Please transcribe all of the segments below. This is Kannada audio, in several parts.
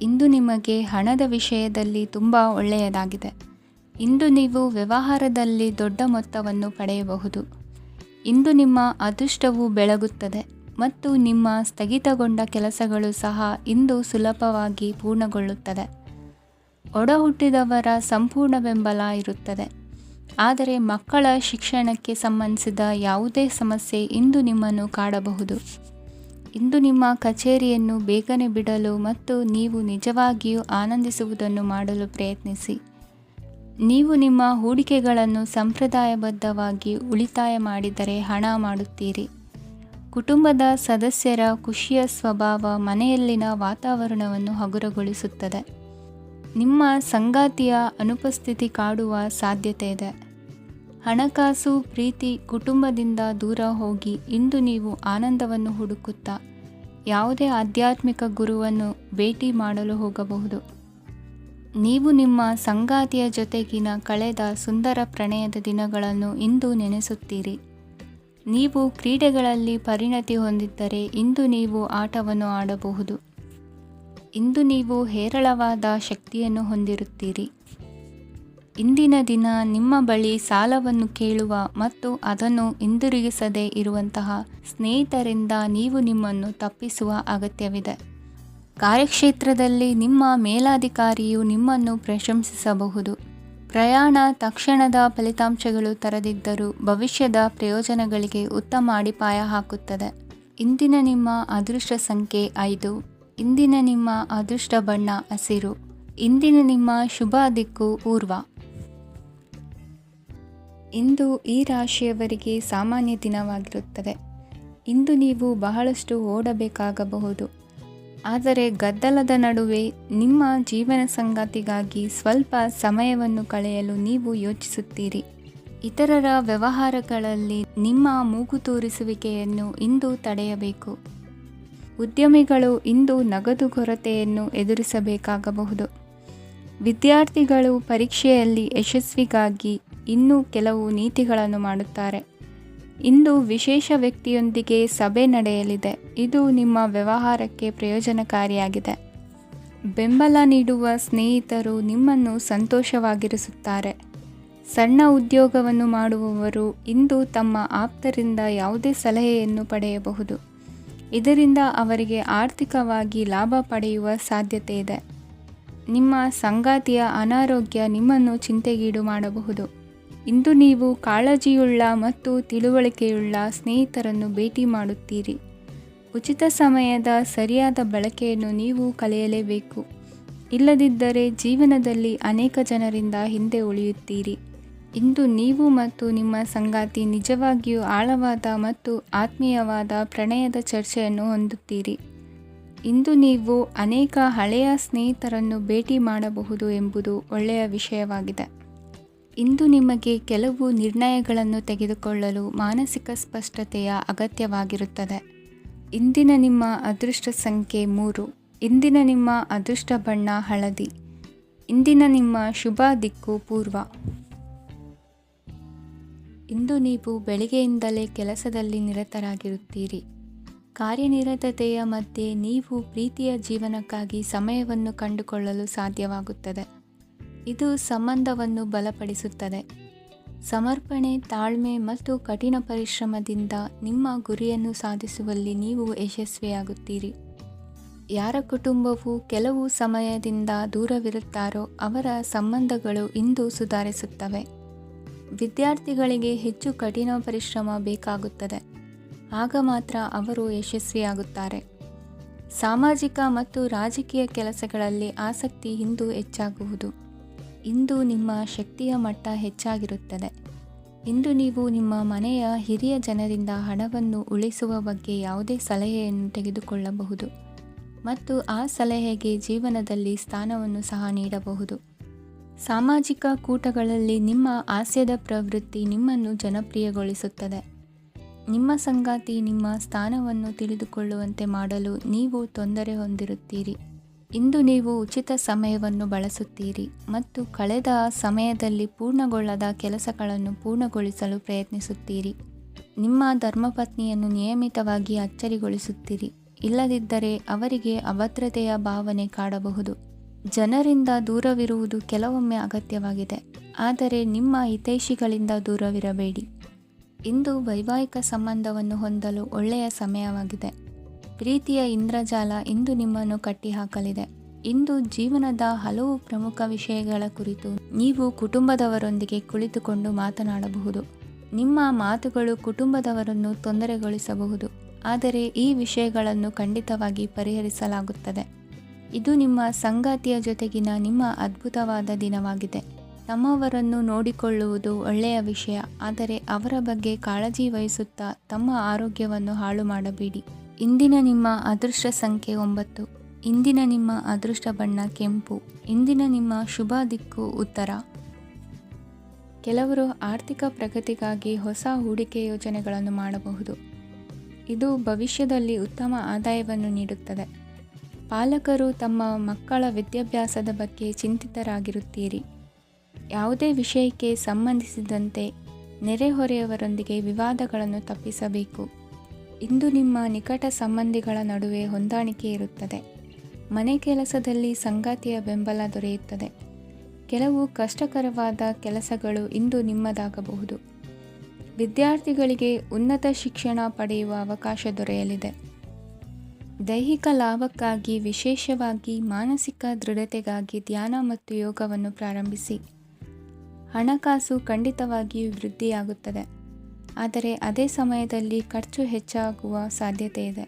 ಇಂದು ನಿಮಗೆ ಹಣದ ವಿಷಯದಲ್ಲಿ ತುಂಬ ಒಳ್ಳೆಯದಾಗಿದೆ. ಇಂದು ನೀವು ವ್ಯವಹಾರದಲ್ಲಿ ದೊಡ್ಡ ಮೊತ್ತವನ್ನು ಪಡೆಯಬಹುದು. ಇಂದು ನಿಮ್ಮ ಅದೃಷ್ಟವು ಬೆಳಗುತ್ತದೆ ಮತ್ತು ನಿಮ್ಮ ಸ್ಥಗಿತಗೊಂಡ ಕೆಲಸಗಳು ಸಹ ಇಂದು ಸುಲಭವಾಗಿ ಪೂರ್ಣಗೊಳ್ಳುತ್ತದೆ. ಒಡಹುಟ್ಟಿದವರ ಸಂಪೂರ್ಣ ಬೆಂಬಲ ಇರುತ್ತದೆ. ಆದರೆ ಮಕ್ಕಳ ಶಿಕ್ಷಣಕ್ಕೆ ಸಂಬಂಧಿಸಿದ ಯಾವುದೇ ಸಮಸ್ಯೆ ಇಂದು ನಿಮ್ಮನ್ನು ಕಾಡಬಹುದು. ಇಂದು ನಿಮ್ಮ ಕಚೇರಿಯನ್ನು ಬೇಗನೆ ಬಿಡಲು ಮತ್ತು ನೀವು ನಿಜವಾಗಿಯೂ ಆನಂದಿಸುವುದನ್ನು ಮಾಡಲು ಪ್ರಯತ್ನಿಸಿ. ನೀವು ನಿಮ್ಮ ಹೂಡಿಕೆಗಳನ್ನು ಸಂಪ್ರದಾಯಬದ್ಧವಾಗಿ ಉಳಿತಾಯ ಮಾಡಿದರೆ ಹಣ ಮಾಡುತ್ತೀರಿ. ಕುಟುಂಬದ ಸದಸ್ಯರ ಖುಷಿಯ ಸ್ವಭಾವ ಮನೆಯಲ್ಲಿನ ವಾತಾವರಣವನ್ನು ಹಗುರಗೊಳಿಸುತ್ತದೆ. ನಿಮ್ಮ ಸಂಗಾತಿಯ ಅನುಪಸ್ಥಿತಿ ಕಾಡುವ ಸಾಧ್ಯತೆ ಇದೆ. ಹಣಕಾಸು, ಪ್ರೀತಿ, ಕುಟುಂಬದಿಂದ ದೂರ ಹೋಗಿ ಇಂದು ನೀವು ಆನಂದವನ್ನು ಹುಡುಕುತ್ತಾ ಯಾವುದೇ ಆಧ್ಯಾತ್ಮಿಕ ಗುರುವನ್ನು ಭೇಟಿ ಮಾಡಲು ಹೋಗಬಹುದು. ನೀವು ನಿಮ್ಮ ಸಂಗಾತಿಯ ಜೊತೆಗಿನ ಕಳೆದ ಸುಂದರ ಪ್ರಣಯದ ದಿನಗಳನ್ನು ಇಂದು ನೆನೆಸುತ್ತೀರಿ. ನೀವು ಕ್ರೀಡೆಗಳಲ್ಲಿ ಪರಿಣತಿ ಹೊಂದಿದ್ದರೆ ಇಂದು ನೀವು ಆಟವನ್ನು ಆಡಬಹುದು. ಇಂದು ನೀವು ಹೇರಳವಾದ ಶಕ್ತಿಯನ್ನು ಹೊಂದಿರುತ್ತೀರಿ. ಇಂದಿನ ದಿನ ನಿಮ್ಮ ಬಳಿ ಸಾಲವನ್ನು ಕೇಳುವ ಮತ್ತು ಅದನ್ನು ಹಿಂದಿರುಗಿಸದೇ ಇರುವಂತಹ ಸ್ನೇಹಿತರಿಂದ ನೀವು ನಿಮ್ಮನ್ನು ತಪ್ಪಿಸುವ ಅಗತ್ಯವಿದೆ. ಕಾರ್ಯಕ್ಷೇತ್ರದಲ್ಲಿ ನಿಮ್ಮ ಮೇಲಾಧಿಕಾರಿಯು ನಿಮ್ಮನ್ನು ಪ್ರಶಂಸಿಸಬಹುದು. ಪ್ರಯಾಣ ತಕ್ಷಣದ ಫಲಿತಾಂಶಗಳು ತರದಿದ್ದರೂ ಭವಿಷ್ಯದ ಪ್ರಯೋಜನಗಳಿಗೆ ಉತ್ತಮ ಅಡಿಪಾಯ ಹಾಕುತ್ತದೆ. ಇಂದಿನ ನಿಮ್ಮ ಅದೃಷ್ಟ ಸಂಖ್ಯೆ 5. ಇಂದಿನ ನಿಮ್ಮ ಅದೃಷ್ಟ ಬಣ್ಣ ಹಸಿರು. ಇಂದಿನ ನಿಮ್ಮ ಶುಭ ದಿಕ್ಕು ಪೂರ್ವ. ಇಂದು ಈ ರಾಶಿಯವರಿಗೆ ಸಾಮಾನ್ಯ ದಿನವಾಗಿರುತ್ತದೆ. ಇಂದು ನೀವು ಬಹಳಷ್ಟು ಓಡಬೇಕಾಗಬಹುದು. ಆದರೆ ಗದ್ದಲದ ನಡುವೆ ನಿಮ್ಮ ಜೀವನ ಸಂಗಾತಿಗಾಗಿ ಸ್ವಲ್ಪ ಸಮಯವನ್ನು ಕಳೆಯಲು ನೀವು ಯೋಚಿಸುತ್ತೀರಿ. ಇತರರ ವ್ಯವಹಾರಗಳಲ್ಲಿ ನಿಮ್ಮ ಮೂಗು ತೂರಿಸುವಿಕೆಯನ್ನು ಇಂದು ತಡೆಯಬೇಕು. ಉದ್ಯಮಿಗಳು ಇಂದು ನಗದು ಕೊರತೆಯನ್ನು ಎದುರಿಸಬೇಕಾಗಬಹುದು. ವಿದ್ಯಾರ್ಥಿಗಳು ಪರೀಕ್ಷೆಯಲ್ಲಿ ಯಶಸ್ವಿಗಾಗಿ ಇನ್ನೂ ಕೆಲವು ನೀತಿಗಳನ್ನು ಮಾಡುತ್ತಾರೆ. ಇಂದು ವಿಶೇಷ ವ್ಯಕ್ತಿಯೊಂದಿಗೆ ಸಭೆ ನಡೆಯಲಿದೆ. ಇದು ನಿಮ್ಮ ವ್ಯವಹಾರಕ್ಕೆ ಪ್ರಯೋಜನಕಾರಿಯಾಗಿದೆ. ಬೆಂಬಲ ನೀಡುವ ಸ್ನೇಹಿತರು ನಿಮ್ಮನ್ನು ಸಂತೋಷವಾಗಿರಿಸುತ್ತಾರೆ. ಸಣ್ಣ ಉದ್ಯೋಗವನ್ನು ಮಾಡುವವರು ಇಂದು ತಮ್ಮ ಆಪ್ತರಿಂದ ಯಾವುದೇ ಸಲಹೆಯನ್ನು ಪಡೆಯಬಹುದು. ಇದರಿಂದ ಅವರಿಗೆ ಆರ್ಥಿಕವಾಗಿ ಲಾಭ ಪಡೆಯುವ ಸಾಧ್ಯತೆ ಇದೆ. ನಿಮ್ಮ ಸಂಗಾತಿಯ ಅನಾರೋಗ್ಯ ನಿಮ್ಮನ್ನು ಚಿಂತೆಗೀಡು ಮಾಡಬಹುದು. ಇಂದು ನೀವು ಕಾಳಜಿಯುಳ್ಳ ಮತ್ತು ತಿಳುವಳಿಕೆಯುಳ್ಳ ಸ್ನೇಹಿತರನ್ನು ಭೇಟಿ ಮಾಡುತ್ತೀರಿ. ಉಚಿತ ಸಮಯದ ಸರಿಯಾದ ಬಳಕೆಯನ್ನು ನೀವು ಕಲಿಯಲೇಬೇಕು. ಇಲ್ಲದಿದ್ದರೆ ಜೀವನದಲ್ಲಿ ಅನೇಕ ಜನರಿಂದ ಹಿಂದೆ ಉಳಿಯುತ್ತೀರಿ. ಇಂದು ನೀವು ಮತ್ತು ನಿಮ್ಮ ಸಂಗಾತಿ ನಿಜವಾಗಿಯೂ ಆಳವಾದ ಮತ್ತು ಆತ್ಮೀಯವಾದ ಪ್ರಣಯದ ಚರ್ಚೆಯನ್ನು ಹೊಂದುತ್ತೀರಿ. ಇಂದು ನೀವು ಅನೇಕ ಹಳೆಯ ಸ್ನೇಹಿತರನ್ನು ಭೇಟಿ ಮಾಡಬಹುದು ಎಂಬುದು ಒಳ್ಳೆಯ ವಿಷಯವಾಗಿದೆ. ಇಂದು ನಿಮಗೆ ಕೆಲವು ನಿರ್ಣಯಗಳನ್ನು ತೆಗೆದುಕೊಳ್ಳಲು ಮಾನಸಿಕ ಸ್ಪಷ್ಟತೆಯ ಅಗತ್ಯವಾಗಿರುತ್ತದೆ. ಇಂದಿನ ನಿಮ್ಮ ಅದೃಷ್ಟ ಸಂಖ್ಯೆ 3. ಇಂದಿನ ನಿಮ್ಮ ಅದೃಷ್ಟ ಬಣ್ಣ ಹಳದಿ. ಇಂದಿನ ನಿಮ್ಮ ಶುಭ ದಿಕ್ಕು ಪೂರ್ವ. ಇಂದು ನೀವು ಬೆಳಿಗ್ಗೆಯಿಂದಲೇ ಕೆಲಸದಲ್ಲಿ ನಿರತರಾಗಿರುತ್ತೀರಿ. ಕಾರ್ಯನಿರತತೆಯ ಮಧ್ಯೆ ನೀವು ಪ್ರೀತಿಯ ಜೀವನಕ್ಕಾಗಿ ಸಮಯವನ್ನು ಕಂಡುಕೊಳ್ಳಲು ಸಾಧ್ಯವಾಗುತ್ತದೆ. ಇದು ಸಂಬಂಧವನ್ನು ಬಲಪಡಿಸುತ್ತದೆ. ಸಮರ್ಪಣೆ, ತಾಳ್ಮೆ ಮತ್ತು ಕಠಿಣ ಪರಿಶ್ರಮದಿಂದ ನಿಮ್ಮ ಗುರಿಯನ್ನು ಸಾಧಿಸುವಲ್ಲಿ ನೀವು ಯಶಸ್ವಿಯಾಗುತ್ತೀರಿ. ಯಾರ ಕುಟುಂಬವು ಕೆಲವು ಸಮಯದಿಂದ ದೂರವಿರುತ್ತಾರೋ ಅವರ ಸಂಬಂಧಗಳು ಇಂದು ಸುಧಾರಿಸುತ್ತವೆ. ವಿದ್ಯಾರ್ಥಿಗಳಿಗೆ ಹೆಚ್ಚು ಕಠಿಣ ಪರಿಶ್ರಮ ಬೇಕಾಗುತ್ತದೆ. ಆಗ ಮಾತ್ರ ಅವರು ಯಶಸ್ವಿಯಾಗುತ್ತಾರೆ. ಸಾಮಾಜಿಕ ಮತ್ತು ರಾಜಕೀಯ ಕೆಲಸಗಳಲ್ಲಿ ಆಸಕ್ತಿ ಇಂದು ಹೆಚ್ಚಾಗುವುದು. ಇಂದು ನಿಮ್ಮ ಶಕ್ತಿಯ ಮಟ್ಟ ಹೆಚ್ಚಾಗಿರುತ್ತದೆ. ಇಂದು ನೀವು ನಿಮ್ಮ ಮನೆಯ ಹಿರಿಯ ಜನರಿಂದ ಹಣವನ್ನು ಉಳಿಸುವ ಬಗ್ಗೆ ಯಾವುದೇ ಸಲಹೆಯನ್ನು ತೆಗೆದುಕೊಳ್ಳಬಹುದು ಮತ್ತು ಆ ಸಲಹೆಗೆ ಜೀವನದಲ್ಲಿ ಸ್ಥಾನವನ್ನು ಸಹ ನೀಡಬಹುದು. ಸಾಮಾಜಿಕ ಕೂಟಗಳಲ್ಲಿ ನಿಮ್ಮ ಹಾಸ್ಯದ ಪ್ರವೃತ್ತಿ ನಿಮ್ಮನ್ನು ಜನಪ್ರಿಯಗೊಳಿಸುತ್ತದೆ. ನಿಮ್ಮ ಸಂಗಾತಿ ನಿಮ್ಮ ಸ್ಥಾನವನ್ನು ತಿಳಿದುಕೊಳ್ಳುವಂತೆ ಮಾಡಲು ನೀವು ತೊಂದರೆ ಹೊಂದಿರುತ್ತೀರಿ. ಇಂದು ನೀವು ಉಚಿತ ಸಮಯವನ್ನು ಬಳಸುತ್ತೀರಿ ಮತ್ತು ಕಳೆದ ಸಮಯದಲ್ಲಿ ಪೂರ್ಣಗೊಳ್ಳದ ಕೆಲಸಗಳನ್ನು ಪೂರ್ಣಗೊಳಿಸಲು ಪ್ರಯತ್ನಿಸುತ್ತೀರಿ. ನಿಮ್ಮ ಧರ್ಮಪತ್ನಿಯನ್ನು ನಿಯಮಿತವಾಗಿ ಅಚ್ಚರಿಗೊಳಿಸುತ್ತೀರಿ. ಇಲ್ಲದಿದ್ದರೆ ಅವರಿಗೆ ಅಭದ್ರತೆಯ ಭಾವನೆ ಕಾಡಬಹುದು. ಜನರಿಂದ ದೂರವಿರುವುದು ಕೆಲವೊಮ್ಮೆ ಅಗತ್ಯವಾಗಿದೆ, ಆದರೆ ನಿಮ್ಮ ಹಿತೈಷಿಗಳಿಂದ ದೂರವಿರಬೇಡಿ. ಇಂದು ವೈವಾಹಿಕ ಸಂಬಂಧವನ್ನು ಹೊಂದಲು ಒಳ್ಳೆಯ ಸಮಯವಾಗಿದೆ. ಪ್ರೀತಿಯ ಇಂದ್ರಜಾಲ ಇಂದು ನಿಮ್ಮನ್ನು ಕಟ್ಟಿಹಾಕಲಿದೆ. ಇಂದು ಜೀವನದ ಹಲವು ಪ್ರಮುಖ ವಿಷಯಗಳ ಕುರಿತು ನೀವು ಕುಟುಂಬದವರೊಂದಿಗೆ ಕುಳಿತುಕೊಂಡು ಮಾತನಾಡಬಹುದು. ನಿಮ್ಮ ಮಾತುಗಳು ಕುಟುಂಬದವರನ್ನು ತೊಂದರೆಗೊಳಿಸಬಹುದು, ಆದರೆ ಈ ವಿಷಯಗಳನ್ನು ಖಂಡಿತವಾಗಿ ಪರಿಹರಿಸಲಾಗುತ್ತದೆ. ಇದು ನಿಮ್ಮ ಸಂಗಾತಿಯ ಜೊತೆಗಿನ ನಿಮ್ಮ ಅದ್ಭುತವಾದ ದಿನವಾಗಿದೆ. ತಮ್ಮವರನ್ನು ನೋಡಿಕೊಳ್ಳುವುದು ಒಳ್ಳೆಯ ವಿಷಯ, ಆದರೆ ಅವರ ಬಗ್ಗೆ ಕಾಳಜಿ ವಹಿಸುತ್ತಾ ತಮ್ಮ ಆರೋಗ್ಯವನ್ನು ಹಾಳು ಮಾಡಬೇಡಿ. ಇಂದಿನ ನಿಮ್ಮ ಅದೃಷ್ಟ ಸಂಖ್ಯೆ 9. ಇಂದಿನ ನಿಮ್ಮ ಅದೃಷ್ಟ ಬಣ್ಣ ಕೆಂಪು. ಇಂದಿನ ನಿಮ್ಮ ಶುಭ ದಿಕ್ಕು ಉತ್ತರ. ಕೆಲವರು ಆರ್ಥಿಕ ಪ್ರಗತಿಗಾಗಿ ಹೊಸ ಹೂಡಿಕೆ ಯೋಜನೆಗಳನ್ನು ಮಾಡಬಹುದು. ಇದು ಭವಿಷ್ಯದಲ್ಲಿ ಉತ್ತಮ ಆದಾಯವನ್ನು ನೀಡುತ್ತದೆ. ಪಾಲಕರು ತಮ್ಮ ಮಕ್ಕಳ ವಿದ್ಯಾಭ್ಯಾಸದ ಬಗ್ಗೆ ಚಿಂತಿತರಾಗಿರುತ್ತೀರಿ. ಯಾವುದೇ ವಿಷಯಕ್ಕೆ ಸಂಬಂಧಿಸಿದಂತೆ ನೆರೆಹೊರೆಯವರೊಂದಿಗೆ ವಿವಾದಗಳನ್ನು ತಪ್ಪಿಸಬೇಕು. ಇಂದು ನಿಮ್ಮ ನಿಕಟ ಸಂಬಂಧಿಗಳ ನಡುವೆ ಹೊಂದಾಣಿಕೆ ಇರುತ್ತದೆ. ಮನೆ ಕೆಲಸದಲ್ಲಿ ಸಂಗಾತಿಯ ಬೆಂಬಲ ದೊರೆಯುತ್ತದೆ. ಕೆಲವು ಕಷ್ಟಕರವಾದ ಕೆಲಸಗಳು ಇಂದು ನಿಮ್ಮದಾಗಬಹುದು. ವಿದ್ಯಾರ್ಥಿಗಳಿಗೆ ಉನ್ನತ ಶಿಕ್ಷಣ ಪಡೆಯುವ ಅವಕಾಶ ದೊರೆಯಲಿದೆ. ದೈಹಿಕ ಲಾಭಕ್ಕಾಗಿ, ವಿಶೇಷವಾಗಿ ಮಾನಸಿಕ ದೃಢತೆಗಾಗಿ ಧ್ಯಾನ ಮತ್ತು ಯೋಗವನ್ನು ಪ್ರಾರಂಭಿಸಿ. ಹಣಕಾಸು ಖಂಡಿತವಾಗಿಯೂ ವೃದ್ಧಿಯಾಗುತ್ತದೆ, ಆದರೆ ಅದೇ ಸಮಯದಲ್ಲಿ ಖರ್ಚು ಹೆಚ್ಚಾಗುವ ಸಾಧ್ಯತೆ ಇದೆ.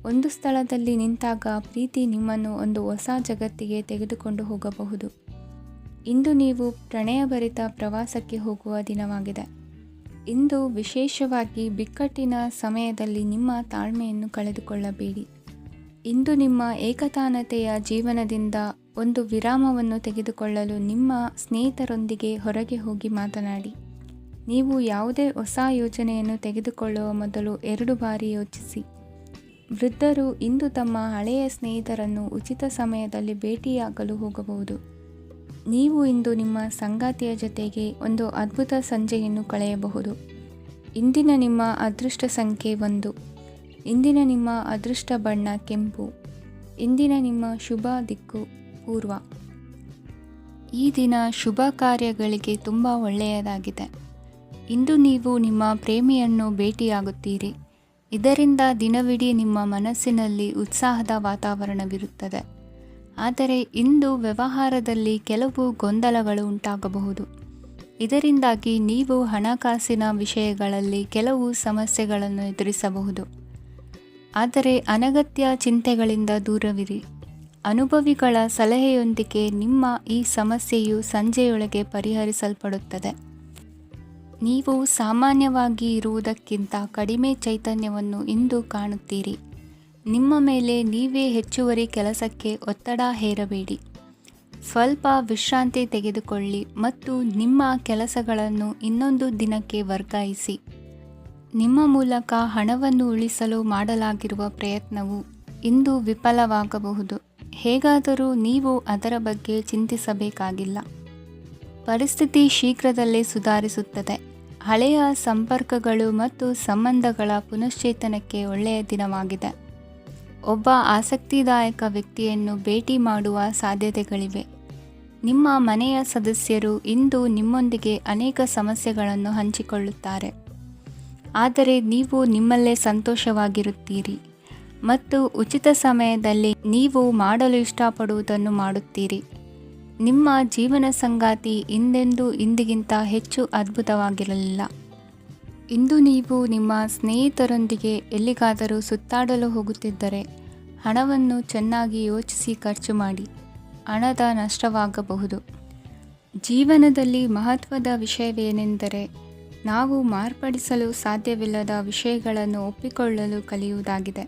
ಒಂದು ಸ್ಥಳದಲ್ಲಿ ನಿಂತಾಗ ಪ್ರೀತಿ ನಿಮ್ಮನ್ನು ಒಂದು ಹೊಸ ಜಗತ್ತಿಗೆ ತೆಗೆದುಕೊಂಡು ಹೋಗಬಹುದು. ಇಂದು ನೀವು ಪ್ರಣಯಭರಿತ ಪ್ರವಾಸಕ್ಕೆ ಹೋಗುವ ದಿನವಾಗಿದೆ. ಇಂದು ವಿಶೇಷವಾಗಿ ಬಿಕ್ಕಟ್ಟಿನ ಸಮಯದಲ್ಲಿ ನಿಮ್ಮ ತಾಳ್ಮೆಯನ್ನು ಕಳೆದುಕೊಳ್ಳಬೇಡಿ. ಇಂದು ನಿಮ್ಮ ಏಕತಾನತೆಯ ಜೀವನದಿಂದ ಒಂದು ವಿರಾಮವನ್ನು ತೆಗೆದುಕೊಳ್ಳಲು ನಿಮ್ಮ ಸ್ನೇಹಿತರೊಂದಿಗೆ ಹೊರಗೆ ಹೋಗಿ ಮಾತನಾಡಿ. ನೀವು ಯಾವುದೇ ಹೊಸ ಯೋಜನೆಯನ್ನು ತೆಗೆದುಕೊಳ್ಳುವ ಮೊದಲು 2 ಬಾರಿ ಯೋಚಿಸಿ. ವೃದ್ಧರು ಇಂದು ತಮ್ಮ ಹಳೆಯ ಸ್ನೇಹಿತರನ್ನು ಉಚಿತ ಸಮಯದಲ್ಲಿ ಭೇಟಿಯಾಗಲು ಹೋಗಬಹುದು. ನೀವು ಇಂದು ನಿಮ್ಮ ಸಂಗಾತಿಯ ಜೊತೆಗೆ ಒಂದು ಅದ್ಭುತ ಸಂಜೆಯನ್ನು ಕಳೆಯಬಹುದು. ಇಂದಿನ ನಿಮ್ಮ ಅದೃಷ್ಟ ಸಂಖ್ಯೆ 1. ಇಂದಿನ ನಿಮ್ಮ ಅದೃಷ್ಟ ಬಣ್ಣ ಕೆಂಪು. ಇಂದಿನ ನಿಮ್ಮ ಶುಭ ದಿಕ್ಕು ಪೂರ್ವ. ಈ ದಿನ ಶುಭ ಕಾರ್ಯಗಳಿಗೆ ತುಂಬ ಒಳ್ಳೆಯದಾಗಿದೆ. ಇಂದು ನೀವು ನಿಮ್ಮ ಪ್ರೇಮಿಯನ್ನು ಭೇಟಿಯಾಗುತ್ತೀರಿ. ಇದರಿಂದ ದಿನವಿಡೀ ನಿಮ್ಮ ಮನಸ್ಸಿನಲ್ಲಿ ಉತ್ಸಾಹದ ವಾತಾವರಣವಿರುತ್ತದೆ. ಆದರೆ ಇಂದು ವ್ಯವಹಾರದಲ್ಲಿ ಕೆಲವು ಗೊಂದಲಗಳು ಉಂಟಾಗಬಹುದು. ಇದರಿಂದಾಗಿ ನೀವು ಹಣಕಾಸಿನ ವಿಷಯಗಳಲ್ಲಿ ಕೆಲವು ಸಮಸ್ಯೆಗಳನ್ನು ಎದುರಿಸಬಹುದು. ಆದರೆ ಅನಗತ್ಯ ಚಿಂತೆಗಳಿಂದ ದೂರವಿರಿ. ಅನುಭವಿಗಳ ಸಲಹೆಯೊಂದಿಗೆ ನಿಮ್ಮ ಈ ಸಮಸ್ಯೆಯು ಸಂಜೆಯೊಳಗೆ ಪರಿಹರಿಸಲ್ಪಡುತ್ತದೆ. ನೀವು ಸಾಮಾನ್ಯವಾಗಿ ಇರುವುದಕ್ಕಿಂತ ಕಡಿಮೆ ಚೈತನ್ಯವನ್ನು ಇಂದು ಕಾಣುತ್ತೀರಿ. ನಿಮ್ಮ ಮೇಲೆ ನೀವೇ ಹೆಚ್ಚುವರಿ ಕೆಲಸಕ್ಕೆ ಒತ್ತಡ ಹೇರಬೇಡಿ. ಸ್ವಲ್ಪ ವಿಶ್ರಾಂತಿ ತೆಗೆದುಕೊಳ್ಳಿ ಮತ್ತು ನಿಮ್ಮ ಕೆಲಸಗಳನ್ನು ಇನ್ನೊಂದು ದಿನಕ್ಕೆ ವರ್ಗಾಯಿಸಿ. ನಿಮ್ಮ ಮೂಲಕ ಹಣವನ್ನು ಉಳಿಸಲು ಮಾಡಲಾಗಿರುವ ಪ್ರಯತ್ನವು ಇಂದು ವಿಫಲವಾಗಬಹುದು. ಹೇಗಾದರೂ ನೀವು ಅದರ ಬಗ್ಗೆ ಚಿಂತಿಸಬೇಕಾಗಿಲ್ಲ. ಪರಿಸ್ಥಿತಿ ಶೀಘ್ರದಲ್ಲೇ ಸುಧಾರಿಸುತ್ತದೆ. ಹಳೆಯ ಸಂಪರ್ಕಗಳು ಮತ್ತು ಸಂಬಂಧಗಳ ಪುನಶ್ಚೇತನಕ್ಕೆ ಒಳ್ಳೆಯ ದಿನವಾಗಿದೆ. ಒಬ್ಬ ಆಸಕ್ತಿದಾಯಕ ವ್ಯಕ್ತಿಯನ್ನು ಭೇಟಿ ಮಾಡುವ ಸಾಧ್ಯತೆಗಳಿವೆ. ನಿಮ್ಮ ಮನೆಯ ಸದಸ್ಯರು ಇಂದು ನಿಮ್ಮೊಂದಿಗೆ ಅನೇಕ ಸಮಸ್ಯೆಗಳನ್ನು ಹಂಚಿಕೊಳ್ಳುತ್ತಾರೆ, ಆದರೆ ನೀವು ನಿಮ್ಮಲ್ಲೇ ಸಂತೋಷವಾಗಿರುತ್ತೀರಿ ಮತ್ತು ಉಚಿತ ಸಮಯದಲ್ಲಿ ನೀವು ಮಾಡಲು ಇಷ್ಟಪಡುವುದನ್ನು ಮಾಡುತ್ತೀರಿ. ನಿಮ್ಮ ಜೀವನ ಸಂಗಾತಿ ಇಂದೆಂದೂ ಇಂದಿಗಿಂತ ಹೆಚ್ಚು ಅದ್ಭುತವಾಗಿರಲಿಲ್ಲ. ಇಂದು ನೀವು ನಿಮ್ಮ ಸ್ನೇಹಿತರೊಂದಿಗೆ ಎಲ್ಲಿಗಾದರೂ ಸುತ್ತಾಡಲು ಹೋಗುತ್ತಿದ್ದರೆ ಹಣವನ್ನು ಚೆನ್ನಾಗಿ ಯೋಚಿಸಿ ಖರ್ಚು ಮಾಡಿ. ಹಣದ ನಷ್ಟವಾಗಬಹುದು. ಜೀವನದಲ್ಲಿ ಮಹತ್ವದ ವಿಷಯವೇನೆಂದರೆ ನಾವು ಮಾರ್ಪಡಿಸಲು ಸಾಧ್ಯವಿಲ್ಲದ ವಿಷಯಗಳನ್ನು ಒಪ್ಪಿಕೊಳ್ಳಲು ಕಲಿಯುವುದಾಗಿದೆ.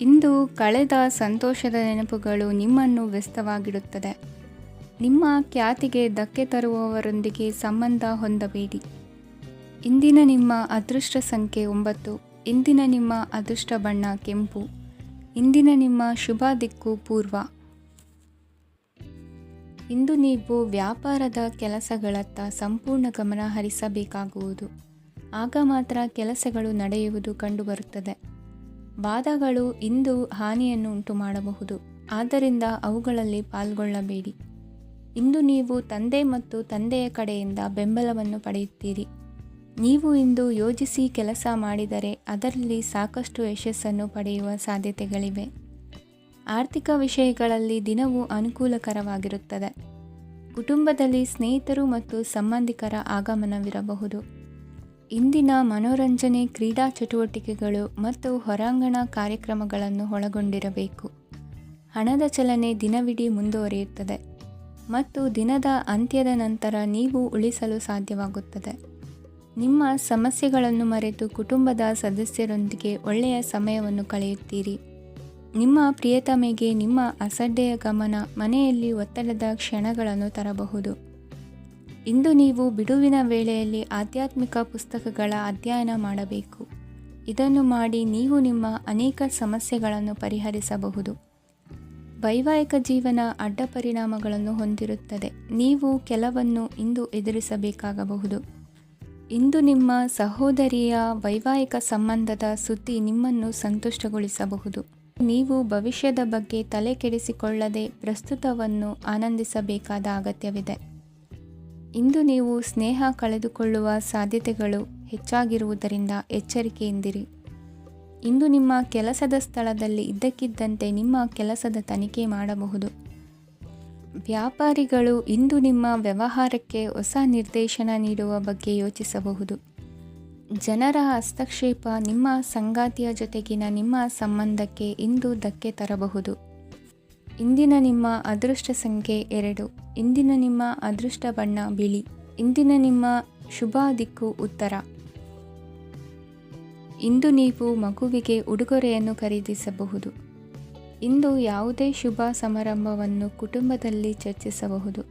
ಇಂದು ಕಳೆದ ಸಂತೋಷದ ನೆನಪುಗಳು ನಿಮ್ಮನ್ನು ವ್ಯಸ್ತವಾಗಿಡುತ್ತದೆ. ನಿಮ್ಮ ಖ್ಯಾತಿಗೆ ಧಕ್ಕೆ ತರುವವರೊಂದಿಗೆ ಸಂಬಂಧ ಹೊಂದಬೇಡಿ. ಇಂದಿನ ನಿಮ್ಮ ಅದೃಷ್ಟ ಸಂಖ್ಯೆ 9. ಇಂದಿನ ನಿಮ್ಮ ಅದೃಷ್ಟ ಬಣ್ಣ ಕೆಂಪು. ಇಂದಿನ ನಿಮ್ಮ ಶುಭ ದಿಕ್ಕು ಪೂರ್ವ. ಇಂದು ನೀವು ವ್ಯಾಪಾರದ ಕೆಲಸಗಳತ್ತ ಸಂಪೂರ್ಣ ಗಮನ ಹರಿಸಬೇಕಾಗುವುದು. ಆಗ ಮಾತ್ರ ಕೆಲಸಗಳು ನಡೆಯುವುದು ಕಂಡುಬರುತ್ತದೆ. ವಾದಗಳು ಇಂದು ಹಾನಿಯನ್ನು ಉಂಟು ಮಾಡಬಹುದು, ಆದ್ದರಿಂದ ಅವುಗಳಲ್ಲಿ ಪಾಲ್ಗೊಳ್ಳಬೇಡಿ. ಇಂದು ನೀವು ತಂದೆ ಮತ್ತು ತಂದೆಯ ಕಡೆಯಿಂದ ಬೆಂಬಲವನ್ನು ಪಡೆಯುತ್ತೀರಿ. ನೀವು ಇಂದು ಯೋಜಿಸಿ ಕೆಲಸ ಮಾಡಿದರೆ ಅದರಲ್ಲಿ ಸಾಕಷ್ಟು ಯಶಸ್ಸನ್ನು ಪಡೆಯುವ ಸಾಧ್ಯತೆಗಳಿವೆ. ಆರ್ಥಿಕ ವಿಷಯಗಳಲ್ಲಿ ದಿನವೂ ಅನುಕೂಲಕರವಾಗಿರುತ್ತದೆ. ಕುಟುಂಬದಲ್ಲಿ ಸ್ನೇಹಿತರು ಮತ್ತು ಸಂಬಂಧಿಕರ ಆಗಮನವಿರಬಹುದು. ಇಂದಿನ ಮನೋರಂಜನೆ ಕ್ರೀಡಾ ಚಟುವಟಿಕೆಗಳು ಮತ್ತು ಹೊರಾಂಗಣ ಕಾರ್ಯಕ್ರಮಗಳನ್ನು ಒಳಗೊಂಡಿರಬೇಕು. ಹಣದ ಚಲನೆ ದಿನವಿಡೀ ಮುಂದುವರಿಯುತ್ತದೆ ಮತ್ತು ದಿನದ ಅಂತ್ಯದ ನಂತರ ನೀವು ಉಳಿಸಲು ಸಾಧ್ಯವಾಗುತ್ತದೆ. ನಿಮ್ಮ ಸಮಸ್ಯೆಗಳನ್ನು ಮರೆತು ಕುಟುಂಬದ ಸದಸ್ಯರೊಂದಿಗೆ ಒಳ್ಳೆಯ ಸಮಯವನ್ನು ಕಳೆಯುತ್ತೀರಿ. ನಿಮ್ಮ ಪ್ರಿಯತಮೆಗೆ ನಿಮ್ಮ ಅಸಡ್ಡೆಯ ಗಮನ ಮನೆಯಲ್ಲಿ ಒತ್ತಡದ ಕ್ಷಣಗಳನ್ನು ತರಬಹುದು. ಇಂದು ನೀವು ಬಿಡುವಿನ ವೇಳೆಯಲ್ಲಿ ಆಧ್ಯಾತ್ಮಿಕ ಪುಸ್ತಕಗಳ ಅಧ್ಯಯನ ಮಾಡಬೇಕು. ಇದನ್ನು ಮಾಡಿ ನೀವು ನಿಮ್ಮ ಅನೇಕ ಸಮಸ್ಯೆಗಳನ್ನು ಪರಿಹರಿಸಬಹುದು. ವೈವಾಹಿಕ ಜೀವನ ಅಡ್ಡ ಪರಿಣಾಮಗಳನ್ನು ಹೊಂದಿರುತ್ತದೆ. ನೀವು ಕೆಲವನ್ನು ಇಂದು ಎದುರಿಸಬೇಕಾಗಬಹುದು. ಇಂದು ನಿಮ್ಮ ಸಹೋದರಿಯ ವೈವಾಹಿಕ ಸಂಬಂಧದ ಸುದ್ದಿ ನಿಮ್ಮನ್ನು ಸಂತುಷ್ಟಗೊಳಿಸಬಹುದು. ನೀವು ಭವಿಷ್ಯದ ಬಗ್ಗೆ ತಲೆ ಕೆಡಿಸಿಕೊಳ್ಳದೆ ಪ್ರಸ್ತುತವನ್ನು ಆನಂದಿಸಬೇಕಾದ ಅಗತ್ಯವಿದೆ. ಇಂದು ನೀವು ಸ್ನೇಹ ಕಳೆದುಕೊಳ್ಳುವ ಸಾಧ್ಯತೆಗಳು ಹೆಚ್ಚಾಗಿರುವುದರಿಂದ ಎಚ್ಚರಿಕೆಯಿಂದಿರಿ. ಇಂದು ನಿಮ್ಮ ಕೆಲಸದ ಸ್ಥಳದಲ್ಲಿ ಇದ್ದಕ್ಕಿದ್ದಂತೆ ನಿಮ್ಮ ಕೆಲಸದ ತನಿಖೆ ಮಾಡಬಹುದು. ವ್ಯಾಪಾರಿಗಳು ಇಂದು ನಿಮ್ಮ ವ್ಯವಹಾರಕ್ಕೆ ಹೊಸ ನಿರ್ದೇಶನ ನೀಡುವ ಬಗ್ಗೆ ಯೋಚಿಸಬಹುದು. ಜನರ ಹಸ್ತಕ್ಷೇಪ ನಿಮ್ಮ ಸಂಗಾತಿಯ ಜೊತೆಗಿನ ನಿಮ್ಮ ಸಂಬಂಧಕ್ಕೆ ಇಂದು ಧಕ್ಕೆ ತರಬಹುದು. ಇಂದಿನ ನಿಮ್ಮ ಅದೃಷ್ಟ ಸಂಖ್ಯೆ 2. ಇಂದಿನ ನಿಮ್ಮ ಅದೃಷ್ಟ ಬಣ್ಣ ಬಿಳಿ. ಇಂದಿನ ನಿಮ್ಮ ಶುಭ ದಿಕ್ಕು ಉತ್ತರ. ಇಂದು ನೀವು ಮಗುವಿಗೆ ಉಡುಗೊರೆಯನ್ನು ಖರೀದಿಸಬಹುದು. ಇಂದು ಯಾವುದೇ ಶುಭ ಸಮಾರಂಭವನ್ನು ಕುಟುಂಬದಲ್ಲಿ ಚರ್ಚಿಸಬಹುದು.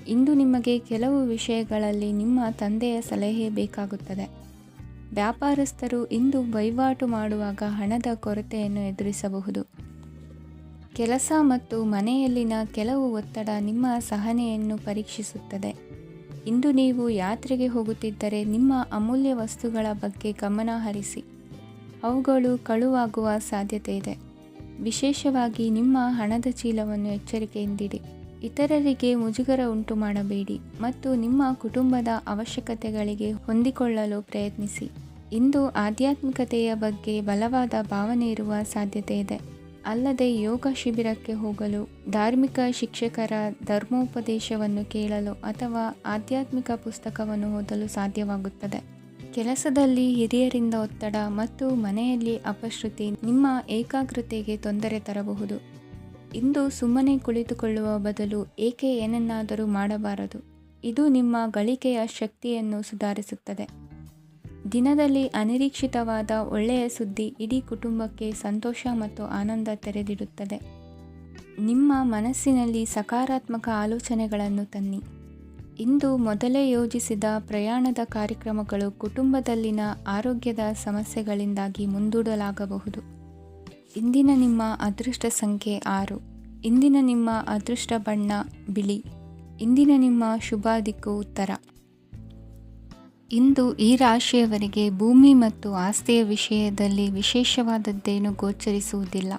ಇಂದು ನಿಮಗೆ ಕೆಲವು ವಿಷಯಗಳಲ್ಲಿ ನಿಮ್ಮ ತಂದೆಯ ಸಲಹೆ ಬೇಕಾಗುತ್ತದೆ. ವ್ಯಾಪಾರಸ್ಥರು ಇಂದು ವಹಿವಾಟು ಮಾಡುವಾಗ ಹಣದ ಕೊರತೆಯನ್ನು ಎದುರಿಸಬಹುದು. ಕೆಲಸ ಮತ್ತು ಮನೆಯಲ್ಲಿನ ಕೆಲವು ಒತ್ತಡ ನಿಮ್ಮ ಸಹನೆಯನ್ನು ಪರೀಕ್ಷಿಸುತ್ತದೆ. ಇಂದು ನೀವು ಯಾತ್ರೆಗೆ ಹೋಗುತ್ತಿದ್ದರೆ ನಿಮ್ಮ ಅಮೂಲ್ಯ ವಸ್ತುಗಳ ಬಗ್ಗೆ ಗಮನ ಹರಿಸಿ. ಅವುಗಳು ಕಳುವಾಗುವ ಸಾಧ್ಯತೆ ಇದೆ. ವಿಶೇಷವಾಗಿ ನಿಮ್ಮ ಹಣದ ಚೀಲವನ್ನು ಎಚ್ಚರಿಕೆಯಿಂದಿಡಿ. ಇತರರಿಗೆ ಮುಜುಗರ ಉಂಟು ಮಾಡಬೇಡಿ ಮತ್ತು ನಿಮ್ಮ ಕುಟುಂಬದ ಅವಶ್ಯಕತೆಗಳಿಗೆ ಹೊಂದಿಕೊಳ್ಳಲು ಪ್ರಯತ್ನಿಸಿ. ಇಂದು ಆಧ್ಯಾತ್ಮಿಕತೆಯ ಬಗ್ಗೆ ಬಲವಾದ ಭಾವನೆ ಇರುವ ಸಾಧ್ಯತೆ ಇದೆ. ಅಲ್ಲದೆ ಯೋಗ ಶಿಬಿರಕ್ಕೆ ಹೋಗಲು, ಧಾರ್ಮಿಕ ಶಿಕ್ಷಕರ ಧರ್ಮೋಪದೇಶವನ್ನು ಕೇಳಲು ಅಥವಾ ಆಧ್ಯಾತ್ಮಿಕ ಪುಸ್ತಕವನ್ನು ಓದಲು ಸಾಧ್ಯವಾಗುತ್ತದೆ. ಕೆಲಸದಲ್ಲಿ ಹಿರಿಯರಿಂದ ಒತ್ತಡ ಮತ್ತು ಮನೆಯಲ್ಲಿ ಅಪಶ್ರುತಿ ನಿಮ್ಮ ಏಕಾಗ್ರತೆಗೆ ತೊಂದರೆ ತರಬಹುದು. ಇಂದು ಸುಮ್ಮನೆ ಕುಳಿತುಕೊಳ್ಳುವ ಬದಲು ಏಕೆ ಏನನ್ನಾದರೂ ಮಾಡಬಾರದು. ಇದು ನಿಮ್ಮ ಗಳಿಕೆಯ ಶಕ್ತಿಯನ್ನು ಸುಧಾರಿಸುತ್ತದೆ. ದಿನದಲ್ಲಿ ಅನಿರೀಕ್ಷಿತವಾದ ಒಳ್ಳೆಯ ಸುದ್ದಿ ಇಡೀ ಕುಟುಂಬಕ್ಕೆ ಸಂತೋಷ ಮತ್ತು ಆನಂದ ತೆರೆದಿಡುತ್ತದೆ. ನಿಮ್ಮ ಮನಸ್ಸಿನಲ್ಲಿ ಸಕಾರಾತ್ಮಕ ಆಲೋಚನೆಗಳನ್ನು ತನ್ನಿ. ಇಂದು ಮೊದಲೇ ಯೋಜಿಸಿದ ಪ್ರಯಾಣದ ಕಾರ್ಯಕ್ರಮಗಳು ಕುಟುಂಬದಲ್ಲಿನ ಆರೋಗ್ಯದ ಸಮಸ್ಯೆಗಳಿಂದಾಗಿ ಮುಂದೂಡಲಾಗಬಹುದು. ಇಂದಿನ ನಿಮ್ಮ ಅದೃಷ್ಟ ಸಂಖ್ಯೆ 6. ಇಂದಿನ ನಿಮ್ಮ ಅದೃಷ್ಟ ಬಣ್ಣ ಬಿಳಿ. ಇಂದಿನ ನಿಮ್ಮ ಶುಭ ದಿಕ್ಕು ಉತ್ತರ. ಇಂದು ಈ ರಾಶಿಯವರಿಗೆ ಭೂಮಿ ಮತ್ತು ಆಸ್ತಿಯ ವಿಷಯದಲ್ಲಿ ವಿಶೇಷವಾದದ್ದೇನು ಗೋಚರಿಸುವುದಿಲ್ಲ.